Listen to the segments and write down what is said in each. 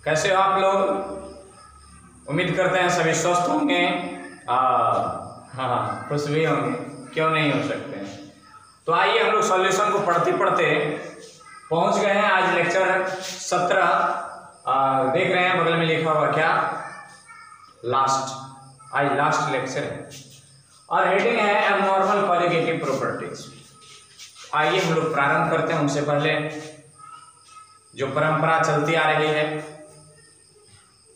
कैसे हो आप लोग? उम्मीद करते हैं सभी स्वस्थ होंगे, हाँ खुश भी होंगे, क्यों नहीं हो सकते हैं। तो आइए हम लोग सॉल्यूशन को पढ़ते पढ़ते पहुंच गए हैं आज लेक्चर 17। देख रहे हैं बगल में लिखा हुआ क्या, लास्ट। आज लास्ट लेक्चर है और हेडिंग है एबनॉर्मल कॉलिगेटिव प्रॉपर्टीज। आइए हम लोग प्रारंभ करते हैं। उनसे पहले जो परंपरा चलती आ रही है,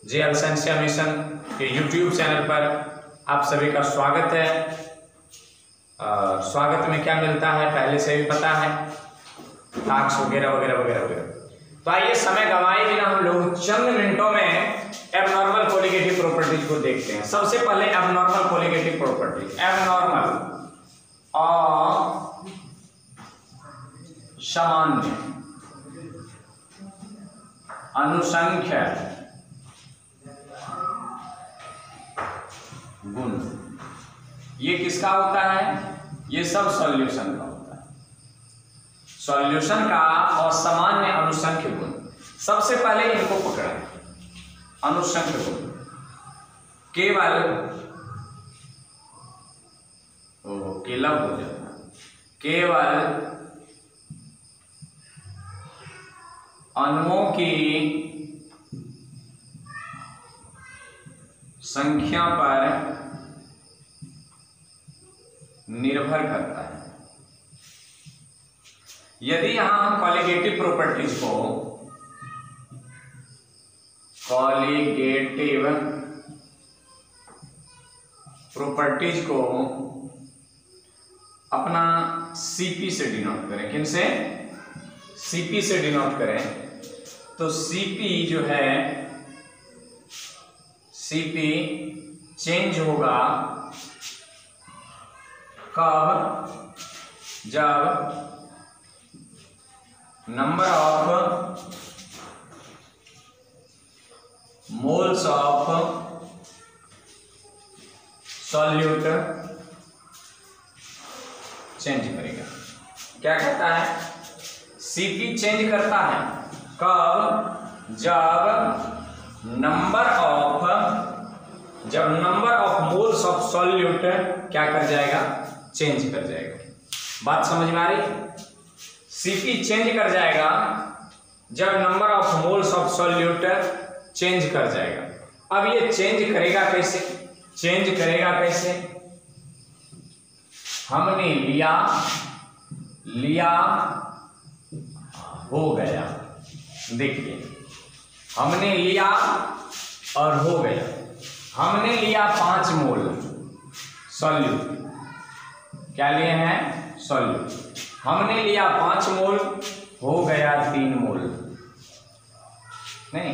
जे अल्सेंशिया मिशन के यूट्यूब चैनल पर आप सभी का स्वागत है। स्वागत में क्या मिलता है पहले से भी पता है, टास्क वगैरह वगैरह वगैरह वगैरह। तो आइए समय गंवाए बिना हम लोग चंद मिनटों में एबनॉर्मल कॉलिगेटिव प्रॉपर्टीज को देखते हैं। सबसे पहले एबनॉर्मल कॉलिगेटिव प्रॉपर्टीज। एबनॉर्मल असामान्य अनुसंख्य गुण, ये किसका होता है? ये सब सॉल्यूशन का होता है। सॉल्यूशन का असामान्य अनुसंख्य गुण। सबसे पहले इनको पकड़ें। अनुसंख्य गुण केवल केवल हो जाता है, केवल अणुओं की संख्या पर निर्भर करता है। यदि यहां हम कॉलिगेटिव प्रॉपर्टीज को अपना CP से डिनोट करें, किनसे? CP से डिनोट करें, तो CP जो है, CP चेंज होगा कब? जब number of moles of solute change करेगा। क्या कहता है? CP चेंज करता है कब? जब number of moles of solute क्या कर जाएगा? चेंज कर जाएगा। बात समझ में आ रही? CP चेंज कर जाएगा जब number of moles of solute change कर जाएगा। अब ये चेंज करेगा कैसे? चेंज करेगा कैसे? हमने लिया हो गया। देखिए, हमने लिया और हो गया। हमने लिया 5 मोल सॉल्यूट। क्या लिए हैं? सॉल्यूट। हमने लिया 5 मोल, हो गया 3 मोल। नहीं,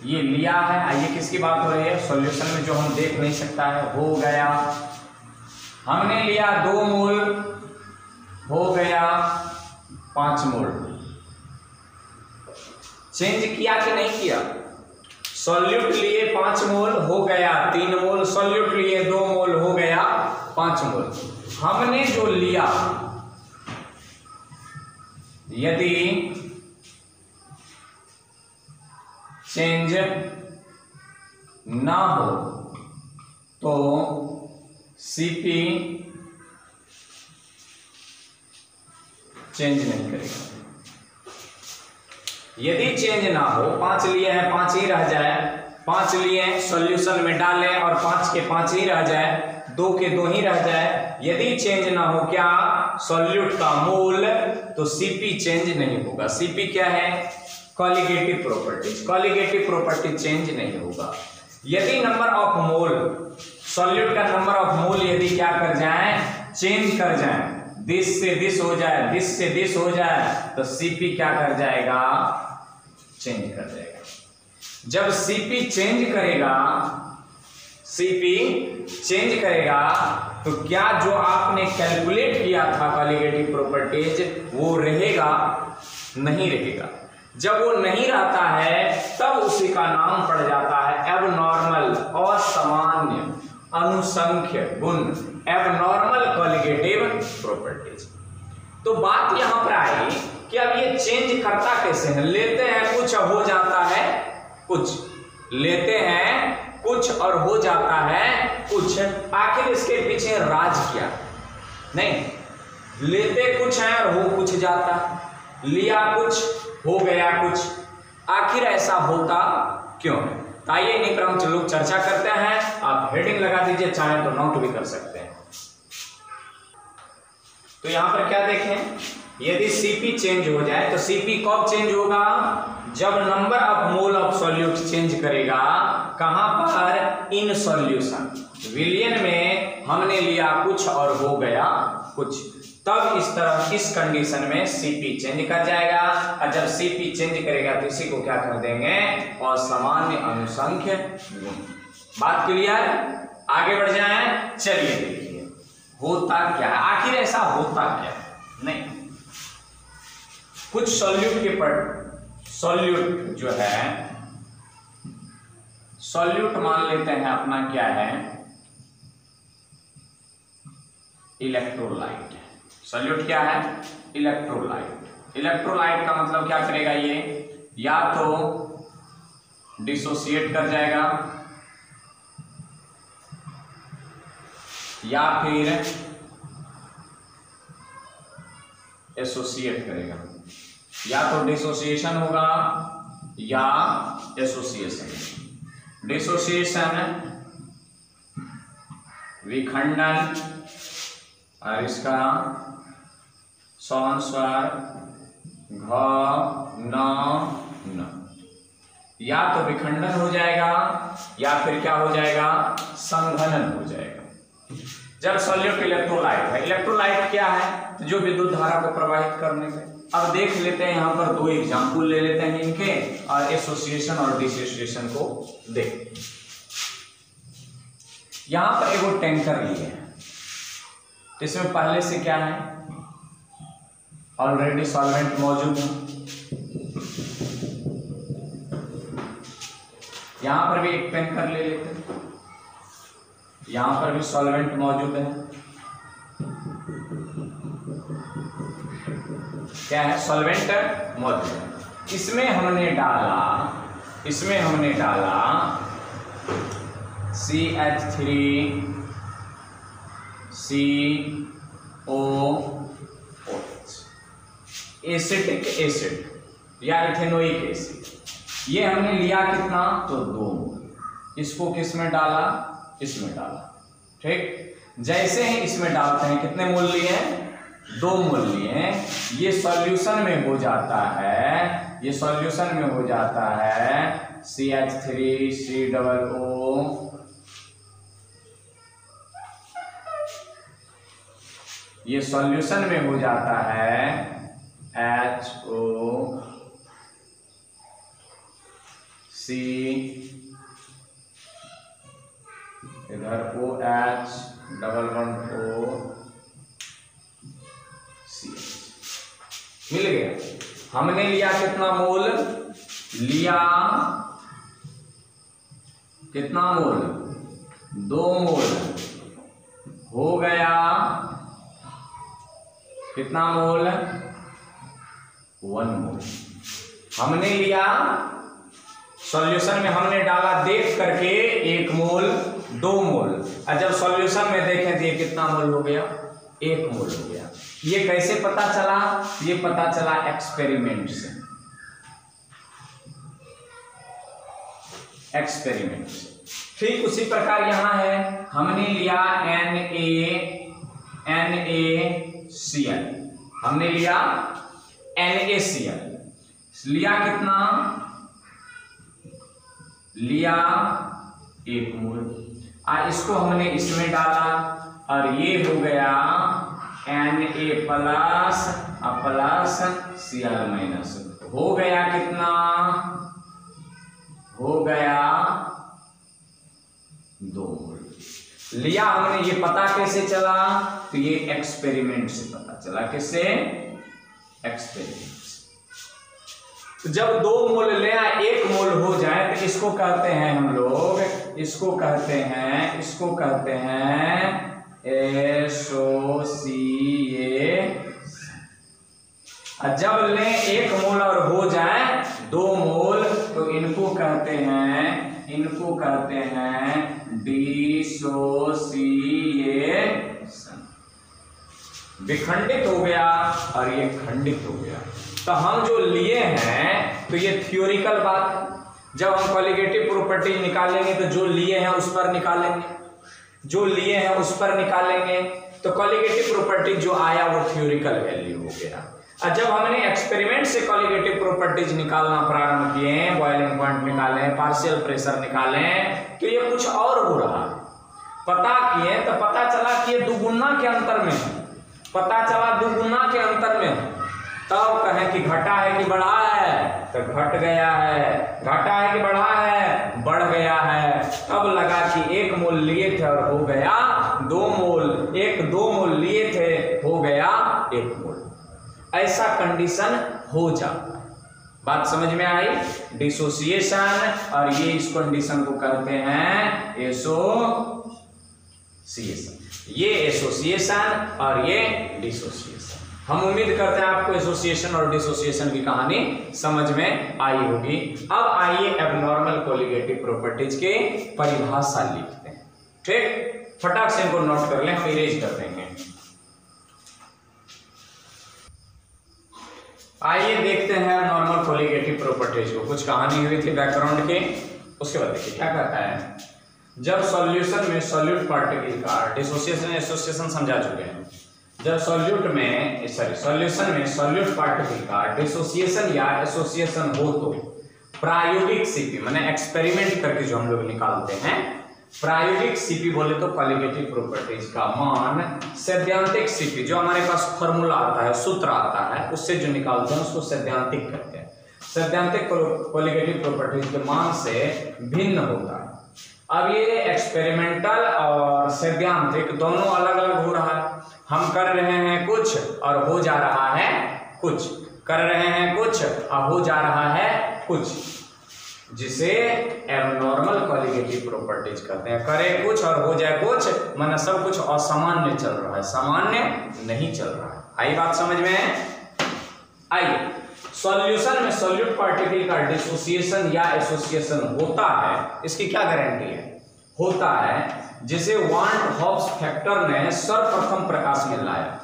ये लिया है। आइए किसकी बात हो रही है? सॉल्यूशन में जो हम देख नहीं सकता है, हो गया। हमने लिया 2 मोल, हो गया 5 मोल। चेंज किया कि नहीं किया? सॉल्यूट लिए 5 मोल, हो गया 3 मोल। सॉल्यूट लिए 2 मोल, हो गया 5 मोल। हमने जो लिया, यदि चेंज ना हो तो CP चेंज नहीं करेगा। यदि चेंज ना हो, 5 लिए हैं, 5 ही रह जाए। 5 लिए सॉल्यूशन में डालें और 5 के 5 ही रह जाए, 2 के 2 ही रह जाए। यदि चेंज ना हो क्या? सॉल्यूट का मोल, तो CP चेंज नहीं होगा। CP क्या है? Colligative properties. Colligative property change नहीं होगा। यदि नंबर ऑफ मोल, सॉल्यूट का नंबर ऑफ मोल यदि क्या कर जाए? चेंज कर जाए, दिस से दिस हो जाए, दिस से दिस हो जाए, तो CP क्या कर जाएगा? चेंज कर जाएगा। जब CP चेंज करेगा, CP चेंज करेगा, तो क्या जो आपने कैलकुलेट किया था कॉलिगेटिव प्रॉपर्टीज, वो रहेगा? नहीं रहेगा। जब वो नहीं रहता है तब उसी का नाम पड़ जाता है एबनॉर्मल, असामान्य अनुसंख्य गुण, एबनॉर्मल कॉलिगेटिव प्रॉपर्टीज। तो बात यहां पर आई कि अब ये चेंज करता कैसे है? लेते हैं कुछ हो जाता है कुछ, लेते हैं कुछ और हो जाता है कुछ। आखिर इसके पीछे राज क्या? नहीं, लेते कुछ है और हो कुछ जाता, लिया कुछ हो गया कुछ, आखिर ऐसा होता क्यों है? आइए इन्हीं पर हम लोग चर्चा करते हैं। आप हेडिंग लगा दीजिए, चाहे तो नोट भी कर सकते हैं। तो यहां पर क्या देखें, यदि Cp चेंज हो जाए तो Cp कब चेंज होगा? जब number of mole of solute change करेगा। कहां पर? In solution. विलियन में हमने लिया कुछ और हो गया कुछ, तब इस तरह इस कंडीशन में Cp चेंज कर जाएगा। और जब Cp चेंज करेगा तो इसी को क्या कर देंगे? असामान्य अनुसंख्य गुण। बात क्लियर? आगे बढ़ जाएं। चलिए देखिए होता क्या है, आखिर ऐसा होता क्या है? नहीं, कुछ सॉल्यूट के पर सॉल्यूट जो है, सॉल्यूट मान लेते हैं अपना क्या है? इलेक्ट्रोलाइट। सॉल्यूट क्या है? इलेक्ट्रोलाइट। इलेक्ट्रोलाइट का मतलब क्या करेगा? ये या तो डिसोसिएट कर जाएगा या फिर एसोसिएट करेगा। या तो डिसोसिएशन होगा या एसोसिएशन। डिसोसिएशन विखंडन, और इसका सौन स्वर घ न, या तो विखंडन हो जाएगा या फिर क्या हो जाएगा? संघनन हो जाएगा। जब सॉल्यूट इलेक्ट्रोलाइट है, इलेक्ट्रोलाइट क्या है? तो जो विद्युत धारा को प्रवाहित करने में। अब देख लेते हैं यहां पर दो एग्जाम्पल ले लेते हैं इनके, और एसोसिएशन और डिसोसिएशन को देख। यहां पर एगो टैंकर लिए है, तो इसमें पहले से क्या है? ऑलरेडी सॉल्वेंट मौजूद है। यहां पर भी एक टैंकर ले लेते हैं, यहां पर भी सॉल्वेंट मौजूद है। क्या है? सॉल्वेंट मौजूद है। इसमें हमने डाला CH3COOH, एसिटिक एसिड या इथेनोइक एसिड। ये हमने लिया कितना? तो 2। इसको किस में डाला? इसमें डाला। ठीक, जैसे ही इसमें डालते हैं कितने मोल लिए हैं? 2 मोल लिए हैं। ये सॉल्यूशन में हो जाता है, ये सॉल्यूशन में हो जाता है CH3COO, ये सॉल्यूशन में हो जाता है HOC, इधर OH double bond O CH। मिल गया। हमने लिया कितना मोल? लिया कितना मोल? 2 मोल। हो गया कितना मोल? 1 मोल। हमने लिया सॉल्यूशन में, हमने डाला देख करके 1 मोल 2 मोल, और जब सॉल्यूशन में देखें तो ये कितना मोल हो गया? 1 मोल हो गया। ये कैसे पता चला? ये पता चला एक्सपेरिमेंट से। एक्सपेरिमेंट से। ठीक उसी प्रकार यहां है, हमने लिया NaCl, हमने लिया NaCl, लिया कितना? लिया 1 मोल। इसको हमने इसमें डाला और ये हो गया Na प्लस Cl-। हो गया कितना? हो गया 2 मोल। लिया हमने, ये पता कैसे चला? तो ये एक्सपेरिमेंट से पता चला। किससे? एक्सपेरिमेंट से। तो जब 2 मोल लिया 1 मोल हो जाए तो इसको कहते हैं हम लोग, इसको कहते हैं एसोसिएशन। जब लें 1 मोल और हो जाए 2 मोल तो इनको कहते हैं डिसोसिएशन। विखंडित हो गया और ये खंडित हो गया। तो हम जो लिए हैं तो ये थ्योरिकल बात है। जब हम कॉलिगेटिव प्रॉपर्टी निकालेंगे तो जो लिए हैं उस पर निकालेंगे, तो कॉलिगेटिव प्रॉपर्टी जो आया वो थ्योरिकल वैल्यू हो गया। और जब हमने एक्सपेरिमेंट से कॉलिगेटिव प्रॉपर्टीज निकालना प्रारंभ किए, बॉइलिंग पॉइंट निकाले, पार्शियल प्रेशर निकाले, तो ये कुछ और हो रहा है। पता किए तो पता चला कि ये दुगुना के अंतर में है, तब कहें कि घटा है कि बढ़ा है, तो घट गया है। घटा है कि बढ़ा है, बढ़ गया है। तब लगा कि 1 मोल लिए थे और हो गया 2 मोल, 2 मोल लिए थे हो गया 1 मोल। ऐसा कंडीशन हो जाता है। बात समझ में आई? डिसोसिएशन, और ये इस कंडीशन को कहते हैं एसोसिएशन। ये एसोसिएशन और ये डिसोसिएशन। हम उम्मीद करते हैं आपको एसोसिएशन और डिसोसिएशन की कहानी समझ में आई होगी। अब आइए एबनॉर्मल कॉलिगेटिव प्रॉपर्टीज के परिभाषा लिखते हैं। ठीक, फटाक से इनको नोट कर लें, हम इरेज कर देंगे। आइए देखते हैं नॉर्मल कॉलिगेटिव प्रॉपर्टीज को। कुछ कहानी हुई थी बैकग्राउंड के, उसके बाद देखिए क्या कहता है। जब सॉल्यूशन में सॉल्यूट पार्टिकल का डिसोसिएशन एसोसिएशन समझा चुके हैं। जब सॉल्यूशन में सॉल्यूट पार्टिकल का डिसोसिएशन या एसोसिएशन हो तो प्रायोगिक सीपी माने एक्सपेरिमेंट करके जो हम लोग निकालते हैं, प्रायोगिक सीपी बोले तो कॉलिगेटिव प्रॉपर्टीज का मान सैद्धांतिक सीपी जो हमारे पास फॉर्मूला आता है, सूत्र आता है, उससे जो निकालते हैं उसको सैद्धांतिक कहते हैं। सैद्धांतिक कॉलिगेटिव प्रॉपर्टीज के मान से भिन्न होता है। अब ये एक्सपेरिमेंटल और सैद्धांतिक दोनों अलग अलग हो रहा है। हम कर रहे हैं कुछ और हो जा रहा है कुछ, कर रहे हैं कुछ और हो जा रहा है कुछ, जिसे एबनॉर्मल कॉलिगेटिव प्रॉपर्टीज कहते हैं। करे कुछ और हो जाए कुछ, माने सब कुछ असामान्य चल रहा है, सामान्य नहीं चल रहा है। आई बात समझ में? आइए, सॉल्यूशन में सॉल्यूट पार्टिकल का डिसोसिएशन या एसोसिएशन होता है, इसकी क्या गारंटी है? होता है जिसे वांट हॉब्स फैक्टर ने सर्वप्रथम प्रकाश में लाया।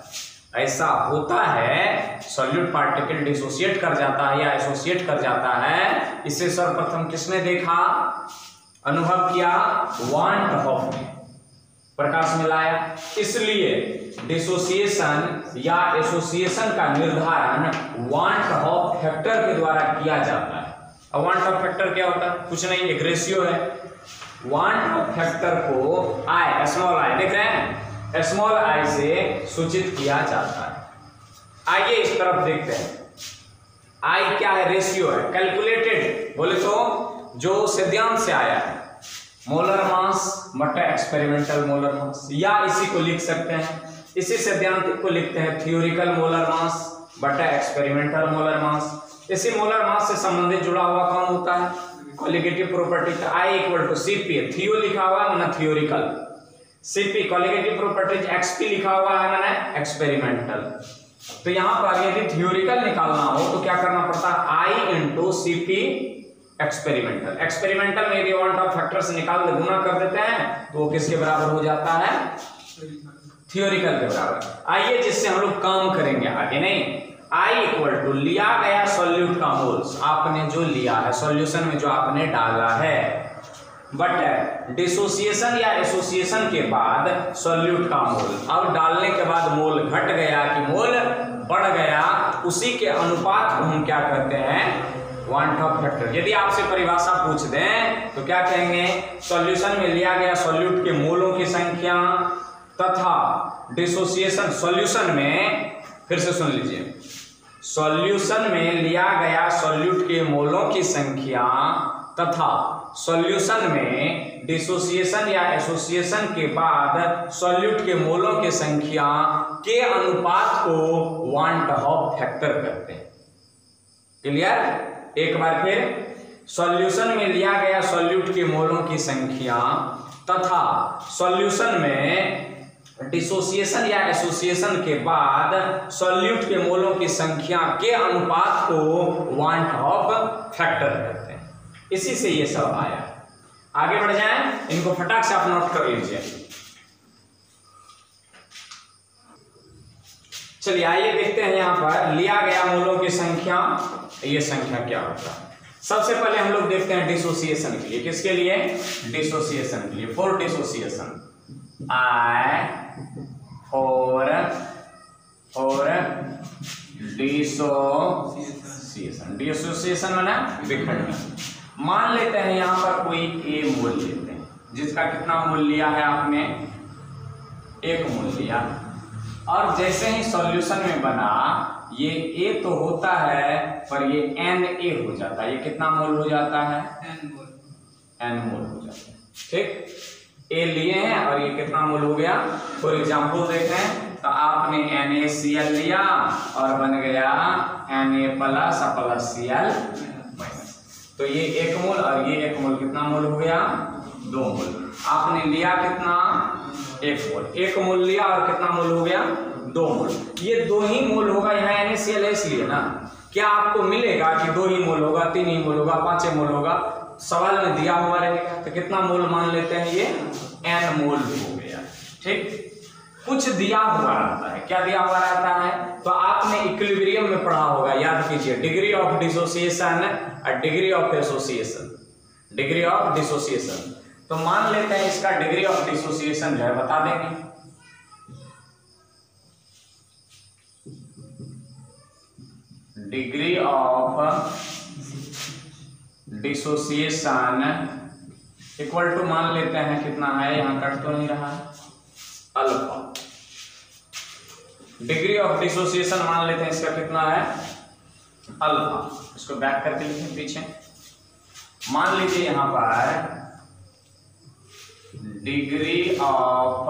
ऐसा होता है, सॉल्यूट पार्टिकल डिसोसिएट कर जाता है या एसोसिएट कर जाता है, इसे सर्वप्रथम किसने देखा, अनुभव किया? वांट हॉफ ने प्रकाश में लाया। इसलिए डिसोसिएशन या एसोसिएशन का निर्धारण वांट हॉफ फैक्टर के द्वारा किया जाता है। अब वांट हॉफ फैक्टर क्या होता है? कुछ नहीं, एक रेशियो है। वांट हॉफ फैक्टर को आई, स्मॉल आई, देख रहे हैं, स्मॉल आई से सूचित किया जाता है। आइए इस तरफ देखते हैं। आई क्या है? रेशियो है। कैलकुलेटेड बोले तो जो सिद्धांत से आया है, मोलर मास बटा एक्सपेरिमेंटल मोलर मास, या इसी को लिख सकते हैं, इसी सिद्धांत को लिखते हैं थियोरिकल मोलर मास बटा एक्सपेरिमेंटल मोलर मास। इसी मोलर मास से संबंधित जुड़ा हुआ कौन होता है? कॉलिगेटिव प्रॉपर्टी का I इक्वल टू CP, थियो लिखा हुआ है माना theoretical, CP colligative properties XP लिखा हुआ है माना एक्सपेरिमेंटल। तो यहां पर यदि थियोरिकल निकालना हो तो क्या करना पड़ता है? I into CP experimental. Experimental में यदि वांट ऑफ फैक्टर से निकाल दे, गुना कर देते हैं, तो वो किसके बराबर हो जाता है? थियोरिकल के बराबर। आइए जिससे हम लोग काम करेंगे आगे, नहीं, I इक्वल टू लिया गया सॉल्यूट का मोल्स, आपने जो लिया है सॉल्यूशन में, जो आपने डाला है, बट डिसोसिएशन या एसोसिएशन के बाद सॉल्यूट का मोल। अब डालने के बाद मोल घट गया कि मोल बढ़ गया, उसी के अनुपात को हम क्या कहते हैं? Want of factor. यदि आपसे परिभाषा पूछ दें तो क्या कहेंगे? सॉल्यूशन में लिया गया सॉल्यूट के मोलों की संख्या तथा डिसोसिएशन, सॉल्यूशन में, फिर से सुन लीजिए, सॉल्यूशन में लिया गया सॉल्यूट के मोलों की संख्या तथा सॉल्यूशन में डिसोसिएशन या एसोसिएशन के बाद सॉल्यूट के मोलों की संख्या के अनुपात को वांट ऑफ फैक्टर कहते हैं। क्लियर? एक बार फिर, सॉल्यूशन में लिया गया सॉल्यूट के मोलों की संख्या तथा सॉल्यूशन में डिसोसिएशन या एसोसिएशन के बाद सॉल्यूट के मोलों की संख्या के अनुपात को वांट ऑफ फैक्टर कहते हैं। इसी से ये सब आया। आगे बढ़ जाएं, इनको फटाक से आप नोट कर लीजिए। चलिए आइए देखते हैं यहां पर लिया गया मोलों की संख्या, ये संख्या क्या होता है। सबसे पहले हम लोग देखते हैं डिसोसिएशन के लिए। किसके लिए? डिसोसिएशन के लिए। For dissociation I for dissociation माना बिखरना। मान लेते हैं यहां पर कोई A मोल लेते हैं, जिसका कितना मोल लिया है आपने? 1 मोल लिया। और जैसे ही सॉल्यूशन में बना, ये A तो होता है पर ये Na हो जाता है। ये कितना मोल हो जाता है? N मोल हो जाता है। ठीक, A लिए हैं और ये कितना मोल हो गया? फॉर एग्जाम्पल देखें तो आपने NaCl लिया और बन गया Na plus plus Cl minus. तो ये 1 मोल और ये 1 मोल कितना मोल हो गया? 2 मोल। आपने लिया कितना? 1 मोल। 1 मोल लिया और कितना मोल हो गया? 2 मोल। ये 2 ही मोल होगा, यहाँ NaCl है इसलिए ना। क्या आपको मिलेगा कि 2 ही मोल होगा, 3 ही मोल होगा, 5 मोल होगा? सवाल में दिया हुआ रहेगा। तो कितना मोल मान लेते हैं? ये N मोल हो गया। ठीक, कुछ दिया हुआ रहता है। क्या दिया हुआ रहता है? तो आपने इक्विलिब्रियम में पढ़ा होगा, याद कीजिए, डिग्री ऑफ डिसोसिएशन और degree of association. Degree of dissociation, तो मान लेते हैं इसका डिग्री ऑफ डिसोसिएशन जो है बता देंगे। Degree of dissociation equal to मान लेते हैं कितना है, यहां कट तो नहीं रहा है, अल्फा। डिग्री ऑफ डिसोसिएशन मान लेते हैं इसका कितना है? अल्फा। इसको बैक करके लिखें पीछे। मान लीजिए यहां पर डिग्री ऑफ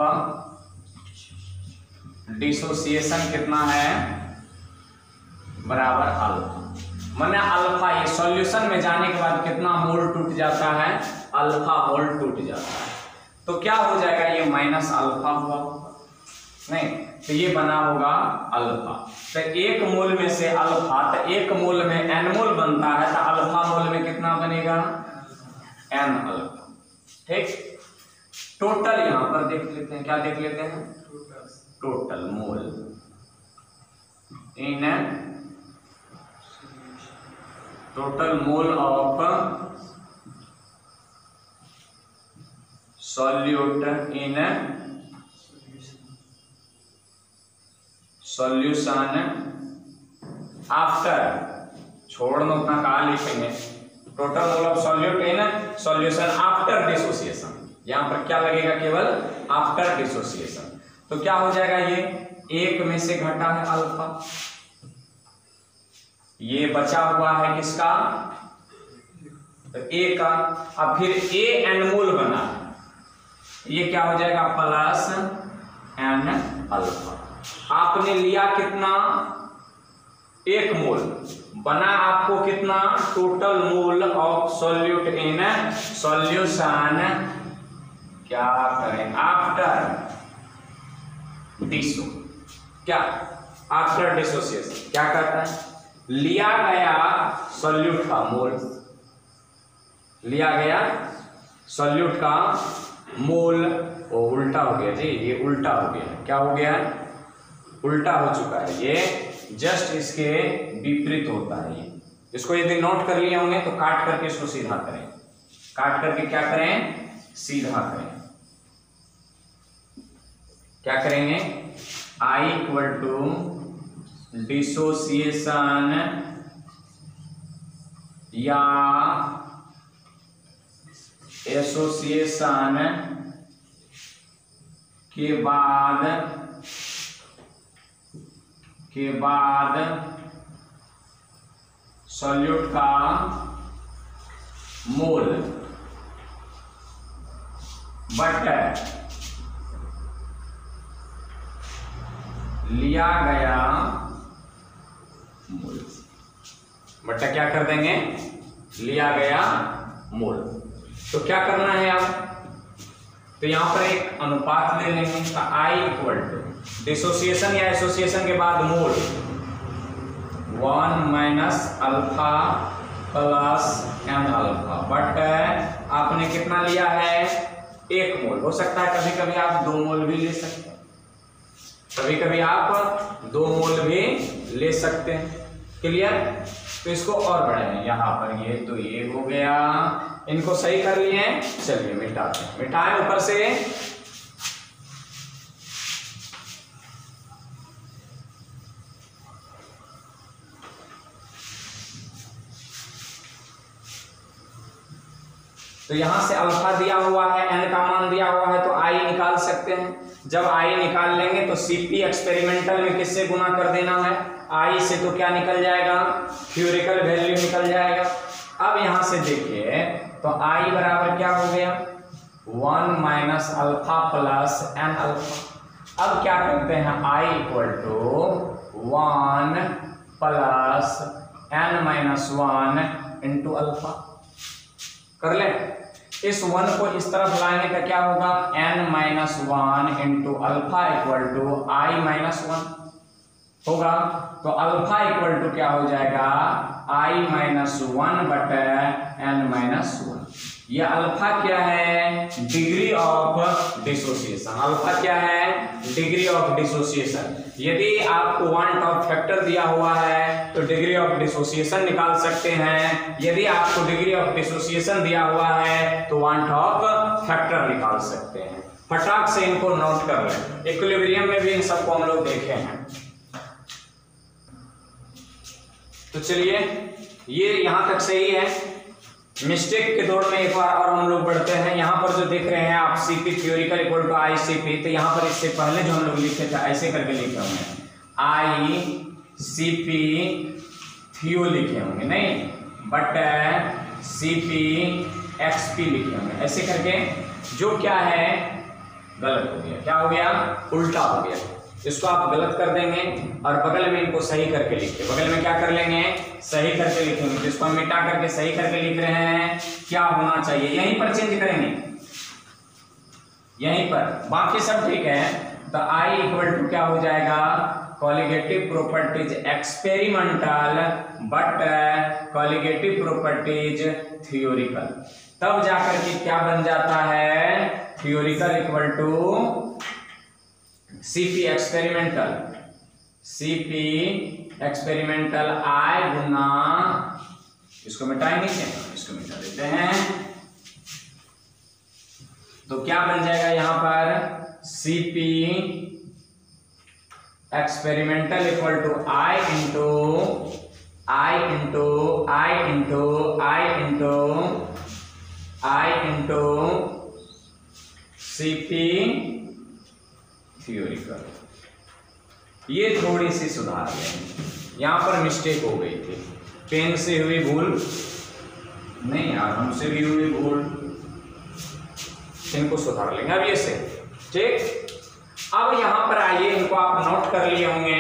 डिसोसिएशन कितना है? बराबर अल्फा। माने अल्फा, ये सॉल्यूशन में जाने के बाद कितना मोल टूट जाता है? अल्फा मोल टूट जाता है। तो क्या हो जाएगा? ये माइनस अल्फा हुआ नहीं, तो ये बना होगा अल्फा। तो 1 मोल में से अल्फा, तो 1 मोल में N मोल बनता है, तो अल्फा मोल में कितना बनेगा? N alpha. ठीक, टोटल यहां पर देख लेते हैं। क्या देख लेते हैं? Total mole in total mole of solute in solution after, छोड़ दो उतना कहा लिखेंगे। Total mole of solute in solution after dissociation. यहां पर क्या लगेगा? केवल आफ्टर डिसोसिएशन। तो क्या हो जाएगा? ये 1 में से घटा है अल्फा, ये बचा हुआ है किसका? तो A का। अब फिर A N मोल बना, ये क्या हो जाएगा? Plus N alpha. आपने लिया कितना? 1 मोल। बना आपको कितना? Total mole of solute in solution, क्या करें? आफ्टर डिसो, क्या? आफ्टर डिसोसिएशन क्या करता है? लिया गया सॉल्यूट का मोल, लिया गया सॉल्यूट का मोल, वो उल्टा हो गया जी, ये उल्टा हो गया। क्या हो गया? उल्टा हो चुका है। ये जस्ट इसके विपरीत होता है। ये इसको यदि नोट कर लिए होंगे तो काट करके इसको सीधा करें। काट करके क्या करें? सीधा करें। क्या करेंगे? I इक्वल टू डिसोसिएशन या एसोसिएशन के बाद सॉल्यूट का मोल बटा लिया गया मोल, बटा क्या कर देंगे? लिया गया मोल। तो क्या करना है आप? तो यहां पर एक अनुपात ले लेंगे। तो I इक्वल टू डिसोसिएशन या एसोसिएशन के बाद mole 1 minus alpha plus N alpha, but आपने कितना लिया है 1 मोल। हो सकता है कभी कभी आप 2 मोल भी ले सकते हैं, कभी कभी आप 2 मोल भी ले सकते हैं। क्लियर? तो इसको और बढ़ाएं यहाँ पर, ये तो ये हो गया, इनको सही कर लिए। चलिए मिटाते हैं, मिटाएं ऊपर से। तो यहां से अल्फा दिया हुआ है, एन का मान दिया हुआ है, तो आई निकाल सकते हैं। जब आई निकाल लेंगे तो सीपी एक्सपेरिमेंटल में किससे गुना कर देना है, आई से, तो क्या निकल जाएगा, थ्योरिकल वैल्यू निकल जाएगा। अब यहां से देखिए तो आई बराबर क्या हो गया 1 minus alpha plus N alpha. अब क्या करते हैं, I equal to 1 plus N minus 1 into alpha कर ले। इस 1 को इस तरफ लाएंगे तो क्या होगा, n minus 1 into alpha equal to i minus 1 होगा। तो अल्फा इक्वल टू क्या हो जाएगा, आई माइनस 1 बटे एन माइनस 1। यह अल्फा क्या है, डिग्री ऑफ डिसोसिएशन। अल्फा क्या है, डिग्री ऑफ डिसोसिएशन। यदि आपको वांट ऑफ फैक्टर दिया हुआ है तो डिग्री ऑफ डिसोसिएशन निकाल सकते हैं। यदि आपको डिग्री ऑफ डिसोसिएशन दिया हुआ है तो वांट ऑफ फैक्टर निकाल सकते हैं। फटाक से इनको नोट कर लें। इक्विलिब्रियम में भी इन सबको हम लोग देखे हैं। तो चलिए ये यहां तक सही है। मिस्टेक के दौर में एक बार और हम लोग बढ़ते हैं। यहाँ पर जो देख रहे हैं आप CP theoretical equal to i CP, तो यहाँ पर इससे पहले जो हम लोग लिखे थे ऐसे करके लिखे होंगे, आई सीपी थियो लिखे होंगे, नहीं बट सीपी एक्सपी लिखे होंगे ऐसे करके, जो क्या है गलत हो गया। क्या हो गया, उल्टा हो गया। इसको आप गलत कर देंगे और बगल में इनको सही करके लिखिए। बगल में क्या कर लेंगे, सही करके लिखेंगे। जिसको हम मिटा करके सही करके लिख रहे हैं, क्या होना चाहिए, यहीं पर चेंज करेंगे, यहीं पर, बाकी सब ठीक है। तो आई इक्वल टू क्या हो जाएगा, colligative properties experimental but colligative properties theoretical. तब जाकर के क्या बन जाता है, theoretical equal to CP experimental, CP experimental I गुना, इसको मिटाएंगे क्या, इसको मिटा देते हैं। तो क्या बन जाएगा यहां पर, CP experimental equal to i into i into i into i into i into CP theoretical. ये थोड़ी सी सुधार लेंगे, यहां पर मिस्टेक हो गई थी, पेन से हुई भूल नहीं यार, हमसे भी हुई भूल, इनको सुधार लेंगे अब ये से, ठीक। अब यहां पर आइए, इनको आप नोट कर लिए होंगे।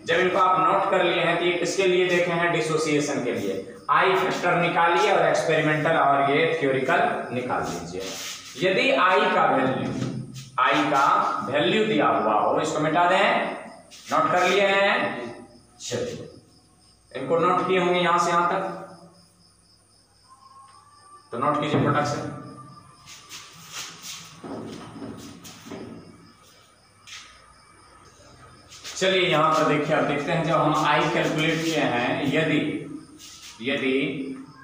जब इनको आप नोट कर लिए हैं तो ये किसके लिए देखे हैं, डिसोसिएशन के लिए। आई फैक्टर निकालिए और एक्सपेरिमेंटल और ये थ्योरिकल निकाल लीजिए। यदि आई का वैल्यू दिया हुआ हो, इसको मिटा दें, नोट कर लिए हैं, चलिए इनको नोट किए होंगे यहां से यहां तक, तो नोट कीजिए फटाक से। चलिए यहां पर देखिए, आप देखते हैं जब हम आई कैलकुलेट किए हैं, यदि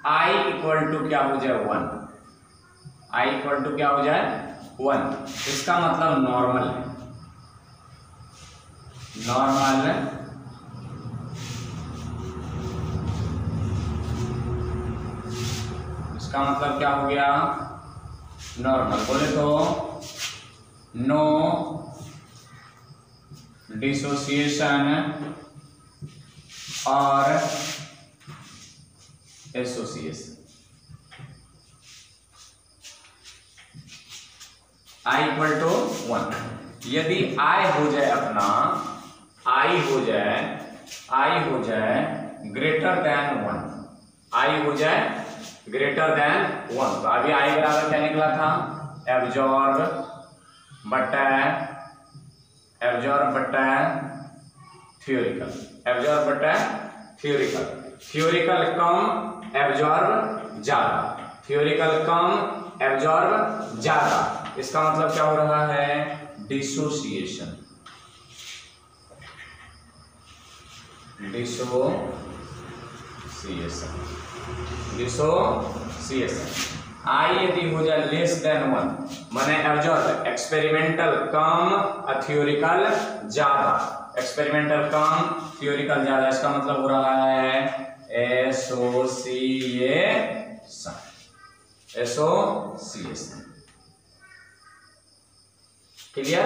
आई इक्वल टू क्या हो जाए 1, आई इक्वल टू क्या हो जाए 1, इसका मतलब नॉर्मल है, नॉर्मल इसका मतलब क्या हो गया, नॉर्मल। बोले तो नो डिसोसिएशन और एसोसिएशन। I equal to 1। यदि आई हो जाए अपना, आई हो जाए ग्रेटर देन 1, आई हो जाए ग्रेटर देन 1, तो अभी आई बराबर क्या निकला था, एब्जॉर्ब बटा थ्योरिकल, एब्जॉर्ब बटा थ्योरिकल, थ्योरिकल कम एब्जॉर्ब ज्यादा, थ्योरिकल कम, एब्जॉर्ब ज्यादा। इसका मतलब क्या हो रहा है? डिसोसिएशन। डिसोसिएशन आई यदि हो जाए लेस देन 1, माने एब्जॉर्ब एक्सपेरिमेंटल कम, थ्योरिकल ज्यादा, एक्सपेरिमेंटल कम, थ्योरिकल ज्यादा। इसका मतलब हो रहा है एसोसिएशन। क्लियर?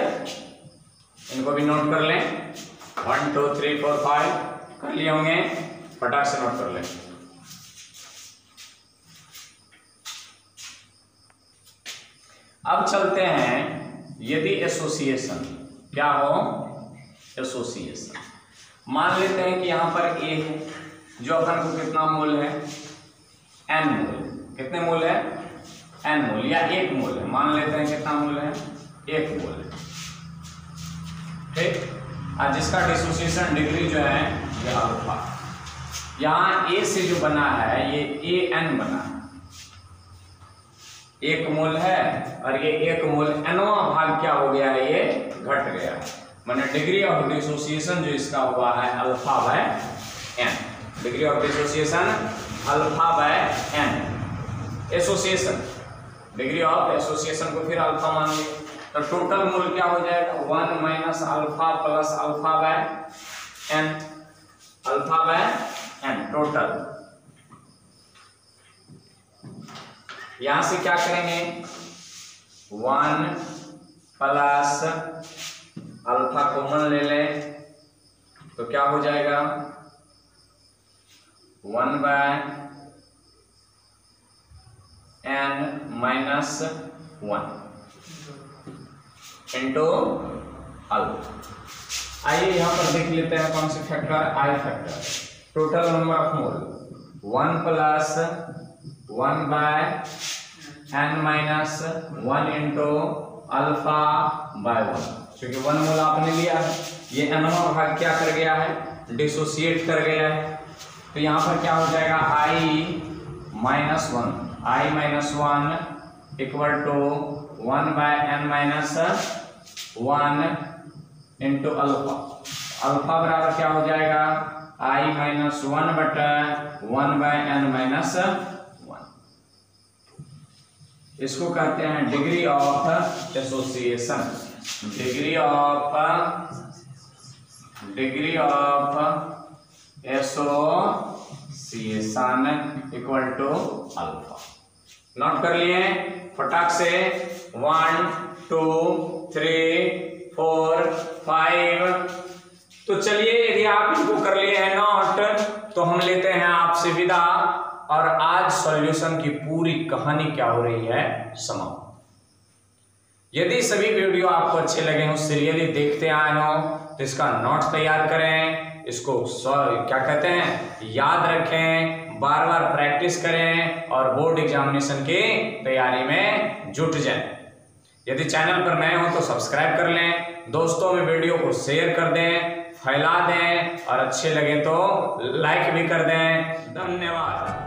इनको भी नोट कर लें। 1 2 3 4 5 कर लिए होंगे, फटाक से नोट कर लें। अब चलते हैं, यदि एसोसिएशन क्या हो? एसोसिएशन मान लेते हैं कि यहां पर ए है, जो अपन को कितना मोल है? n मोल। कितने मोल है? n मोल या 1 मोल है। मान लेते हैं कितना मोल है? 1 मोल है। ठीक। आज जिसका डिसोसिएशन डिग्री जो है ये अल्फा, यहां ए से जो बना है ये an बना है, 1 मोल है, और ये 1 मोल nवां भाग क्या हो गया है? ये घट गया है, माने डिग्री ऑफ डिसोसिएशन जो इसका हुआ है alpha by n। Degree of dissociation alpha by n। Association, degree of association को फिर अल्फा मान लिया, तो टोटल मोल क्या हो जाएगा? 1 minus alpha plus alpha by n, alpha by n total. यहां से क्या करेंगे? 1 प्लस अल्फा कॉमन ले लें, तो क्या हो जाएगा? 1 by n minus 1 into alpha. आइए यहां पर देख लेते हैं कौन से factor? I factor. Total number of mole 1 plus 1 by n minus 1 into alpha by 1। क्योंकि 1 मोल आपने लिया है, ये nवां भाग क्या कर गया है? डिसोसिएट कर गया है। तो यहां पर क्या हो जाएगा? i minus 1 equal to 1 by n minus 1 into alpha. Alpha बराबर क्या हो जाएगा? i माइनस 1 बटा 1 बाय n माइनस 1। इसको कहते हैं degree of association. Degree of association equal to alpha. Note कर लिए फटाक से? 1 2 3 4 5। तो चलिए, यदि आप इनको कर लिए हैं नोट, तो हम लेते हैं आपसे विदा, और आज सॉल्यूशन की पूरी कहानी क्या हो रही है? समाप्त। यदि सभी वीडियो आपको अच्छे लगे हो, सीरियली देखते आए हो, तो इसका नोट्स तैयार करें, इसको क्या कहते हैं? याद रखें, बार बार प्रैक्टिस करें, और बोर्ड एग्जामिनेशन की तैयारी में जुट जाएं। यदि चैनल पर नए हो तो सब्सक्राइब कर लें, दोस्तों में वीडियो को शेयर कर दें, फैला दें, और अच्छे लगे तो लाइक भी कर दें। धन्यवाद।